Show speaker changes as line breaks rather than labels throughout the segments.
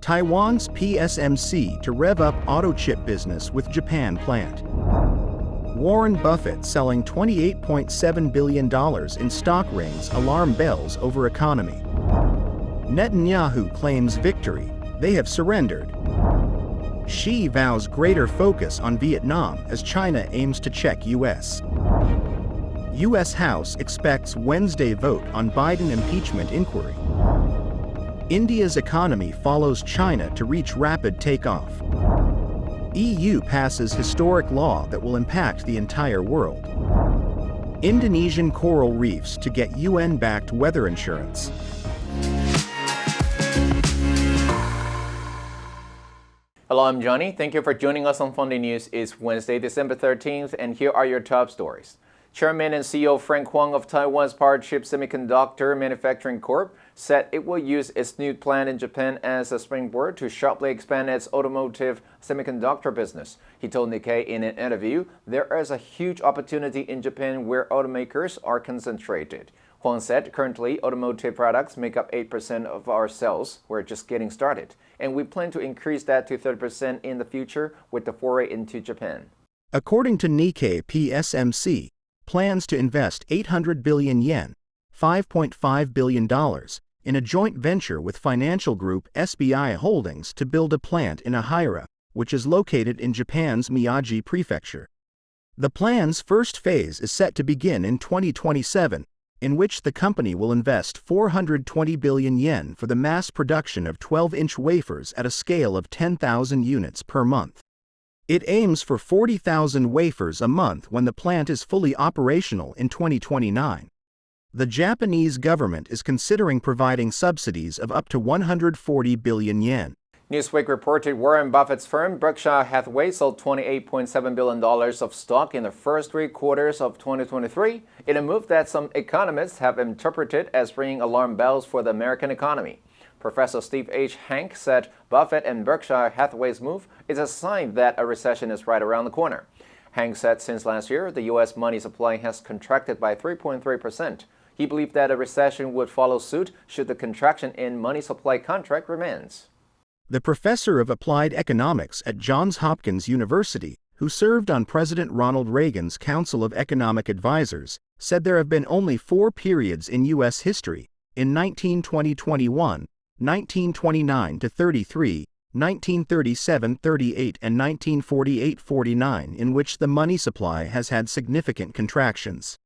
Taiwan's PSMC to rev up auto chip business with Japan plant. Warren Buffett selling $28.7 billion in stock rings alarm bells over economy. Netanyahu claims victory, they have surrendered. Xi vows greater focus on Vietnam as China aims to check U.S. U.S. House expects Wednesday vote on Biden impeachment inquiry. India's economy follows China to reach rapid takeoff. EU passes historic law that will impact the entire world. Indonesian coral reefs to get UN-backed weather insurance.
Hello, I'm Johnny. Thank you for joining us on Funday News. It's Wednesday, December 13th, and here are your top stories. Chairman and CEO Frank Huang of Taiwan's Power Chip Semiconductor Manufacturing Corp. said it will use its new plant in Japan as a springboard to sharply expand its automotive semiconductor business. He told Nikkei in an interview, there is a huge opportunity in Japan where automakers are concentrated. Huang said currently automotive products make up 8% of our sales. We're just getting started, and we plan to increase that to 30% in the future with the foray into Japan.
According to Nikkei, PSMC plans to invest 800 billion yen, $5.5 billion, in a joint venture with financial group SBI Holdings to build a plant in Ahira, which is located in Japan's Miyagi Prefecture. The plan's first phase is set to begin in 2027, in which the company will invest 420 billion yen for the mass production of 12-inch wafers at a scale of 10,000 units per month. It aims for 40,000 wafers a month when the plant is fully operational in 2029. The Japanese government is considering providing subsidies of up to 140 billion yen.
Newsweek reported Warren Buffett's firm, Berkshire Hathaway, sold $28.7 billion of stock in the first 3 quarters of 2023, in a move that some economists have interpreted as ringing alarm bells for the American economy. Professor Steve H. Hank said Buffett and Berkshire Hathaway's move is a sign that a recession is right around the corner. Hank said since last year, the U.S. money supply has contracted by 3.3%. He believed that a recession would follow suit should the contraction in money supply contract remains.
The professor of applied economics at Johns Hopkins University, who served on President Ronald Reagan's Council of Economic Advisers, said there have been only 4 periods in U.S. history, in 1920-21, 1929-33, 1937-38 and 1948-49 in which the money supply has had significant contractions.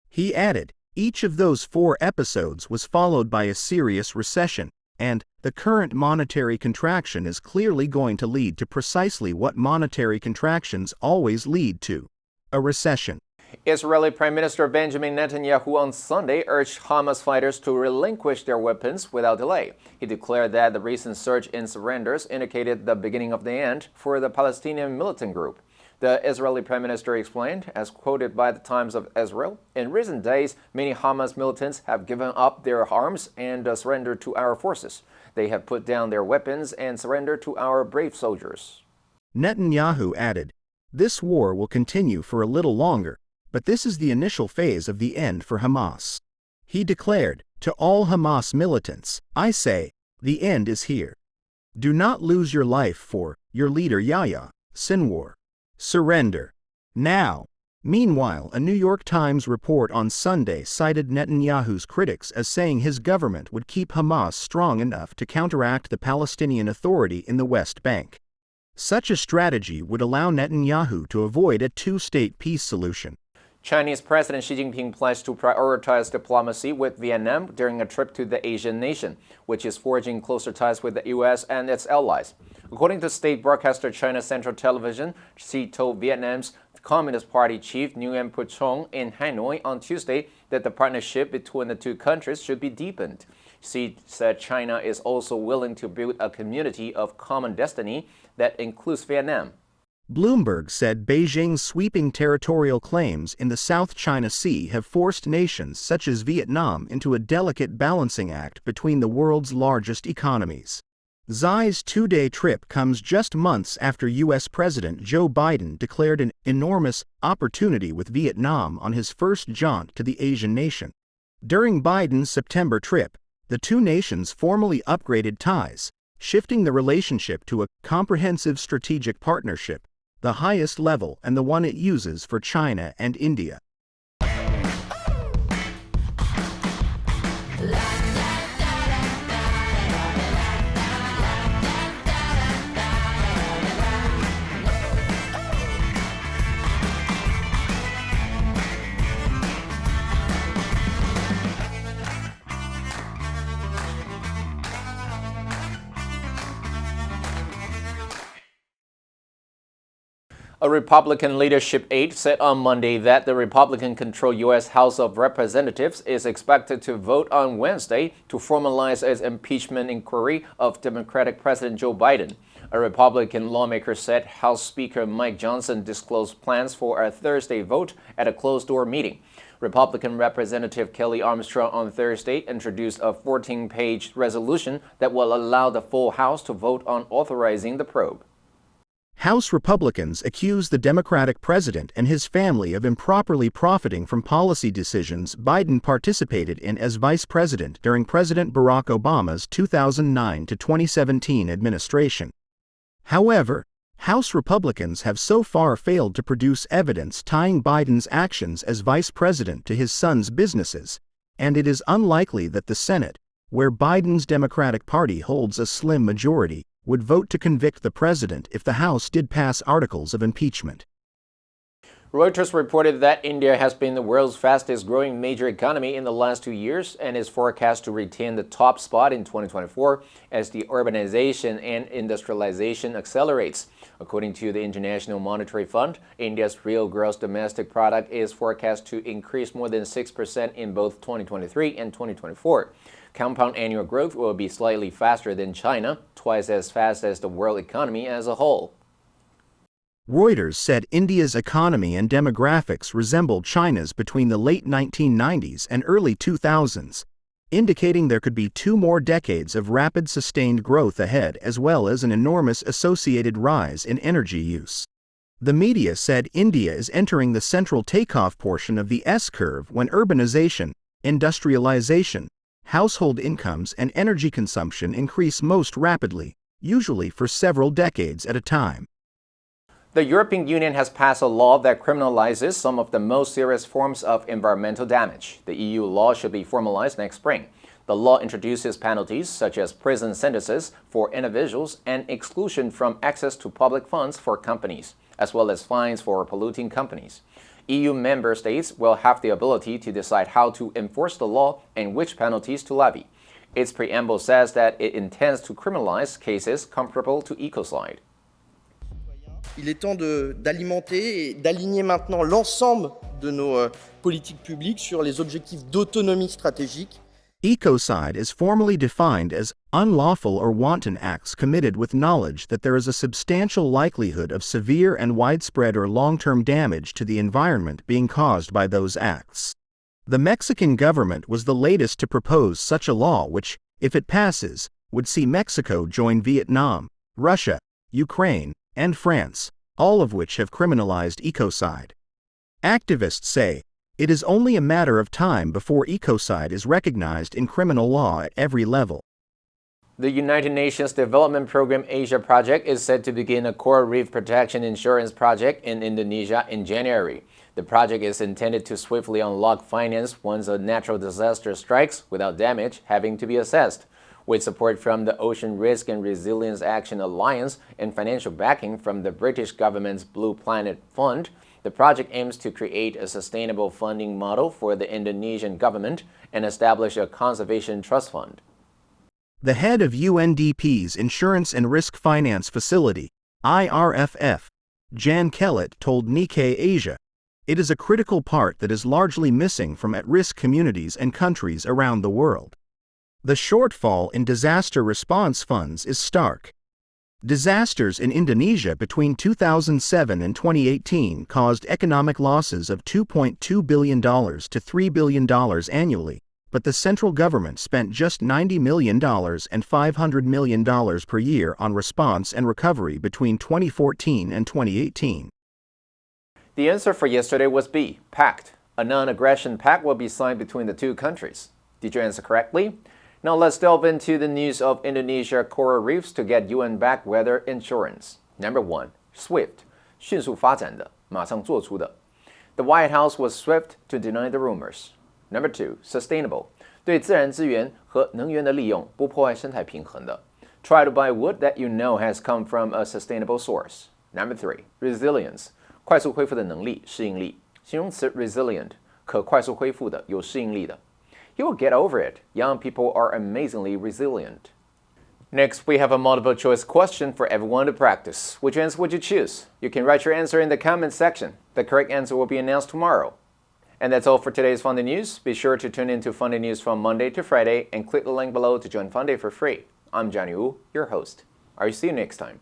He added, each of those 4 episodes was followed by a serious recession, and the current monetary contraction is clearly going to lead to precisely what monetary contractions always lead to: a recession.
Israeli Prime Minister Benjamin Netanyahu on Sunday urged Hamas fighters to relinquish their weapons without delay. He declared that the recent surge in surrenders indicated the beginning of the end for the Palestinian militant group. The Israeli Prime Minister explained, as quoted by the Times of Israel, in recent days, many Hamas militants have given up their arms and surrendered to our forces. They have put down their weapons and surrendered to our brave soldiers.
Netanyahu added, this war will continue for a little longer, but this is the initial phase of the end for Hamas. He declared, to all Hamas militants, I say, the end is here. Do not lose your life for your leader Yahya Sinwar. Surrender. Now. Meanwhile, a New York Times report on Sunday cited Netanyahu's critics as saying his government would keep Hamas strong enough to counteract the Palestinian Authority in the West Bank. Such a strategy would allow Netanyahu to avoid a 2-state peace solution.
Chinese President Xi Jinping pledged to prioritize diplomacy with Vietnam during a trip to the Asian nation, which is forging closer ties with the U.S. and its allies. According to state broadcaster China Central Television, Xi told Vietnam's Communist Party chief Nguyen Phu Trong in Hanoi on Tuesday that the partnership between the 2 countries should be deepened. Xi said China is also willing to build a community of common destiny that includes Vietnam.
Bloomberg said Beijing's sweeping territorial claims in the South China Sea have forced nations such as Vietnam into a delicate balancing act between the world's largest economies. Xi's 2-day trip comes just months after U.S. President Joe Biden declared an enormous opportunity with Vietnam on his first jaunt to the Asian nation. During Biden's September trip, the 2 nations formally upgraded ties, shifting the relationship to a comprehensive strategic partnership, the highest level and the one it uses for China and India.
A Republican leadership aide said on Monday that the Republican-controlled U.S. House of Representatives is expected to vote on Wednesday to formalize its impeachment inquiry of Democratic President Joe Biden. A Republican lawmaker said House Speaker Mike Johnson disclosed plans for a Thursday vote at a closed-door meeting. Republican Representative Kelly Armstrong on Thursday introduced a 14-page resolution that will allow the full House to vote on authorizing the probe.
House Republicans accuse the Democratic president and his family of improperly profiting from policy decisions Biden participated in as vice president during President Barack Obama's 2009 to 2017 administration. However, House Republicans have so far failed to produce evidence tying Biden's actions as vice president to his son's businesses, and it is unlikely that the Senate, where Biden's Democratic Party holds a slim majority, would vote to convict the president if the House did pass articles of impeachment.
Reuters reported that India has been the world's fastest-growing major economy in the last 2 years and is forecast to retain the top spot in 2024 as the urbanization and industrialization accelerates. According to the International Monetary Fund, India's real gross domestic product is forecast to increase more than 6% in both 2023 and 2024. Compound annual growth will be slightly faster than China, twice as fast as the world economy as a whole.
Reuters said India's economy and demographics resembled China's between the late 1990s and early 2000s, indicating there could be 2 more decades of rapid sustained growth ahead as well as an enormous associated rise in energy use. The media said India is entering the central takeoff portion of the S-curve when urbanization, industrialization, household incomes and energy consumption increase most rapidly, usually for several decades at a time.
The European Union has passed a law that criminalizes some of the most serious forms of environmental damage. The EU law should be formalized next spring. The law introduces penalties such as prison sentences for individuals and exclusion from access to public funds for companies, as well as fines for polluting companies. EU member states will have the ability to decide how to enforce the law and which penalties to levy. Its preamble says that it intends to criminalize cases comparable to ecocide.
Il est temps d'alimenter et d'aligner maintenant l'ensemble de nos politiques publiques sur les objectifs d'autonomie stratégique.
Ecocide is formally defined as unlawful or wanton acts committed with knowledge that there is a substantial likelihood of severe and widespread or long-term damage to the environment being caused by those acts. The Mexican government was the latest to propose such a law which, if it passes, would see Mexico join Vietnam, Russia, Ukraine, and France, all of which have criminalized ecocide. Activists say, it is only a matter of time before ecocide is recognized in criminal law at every level.
The United Nations Development Program Asia project is set to begin a coral reef protection insurance project in Indonesia in January. The project is intended to swiftly unlock finance once a natural disaster strikes without damage having to be assessed. With support from the Ocean Risk and Resilience Action Alliance and financial backing from the British government's Blue Planet Fund, the project aims to create a sustainable funding model for the Indonesian government and establish a conservation trust fund.
The head of UNDP's Insurance and Risk Finance Facility, IRFF, Jan Kellett told Nikkei Asia, it is a critical part that is largely missing from at-risk communities and countries around the world. The shortfall in disaster response funds is stark. Disasters in Indonesia between 2007 and 2018 caused economic losses of $2.2 billion to $3 billion annually, but the central government spent just $90 million and $500 million per year on response and recovery between 2014 and 2018.
The answer for yesterday was B, pact. A non-aggression pact will be signed between the two countries. Did you answer correctly? Now let's delve into the news of Indonesia coral reefs to get UN-backed weather insurance. Number 1. Swift. 迅速发展的，马上做出的。The White House was swift to deny the rumors. Number 2. Sustainable. 对自然资源和能源的利用，不破坏生态平衡的。Try to buy wood that you know has come from a sustainable source. Number 3. Resilience. 快速恢复的能力，适应力。形容词 resilient. 可快速恢复的，有适应力的。You will get over it. Young people are amazingly resilient. Next, we have a multiple choice question for everyone to practice. Which answer would you choose? You can write your answer in the comments section. The correct answer will be announced tomorrow. And that's all for today's Funday News. Be sure to tune in to Funday News from Monday to Friday and click the link below to join Funday for free. I'm Johnny Wu, your host. I'll see you next time.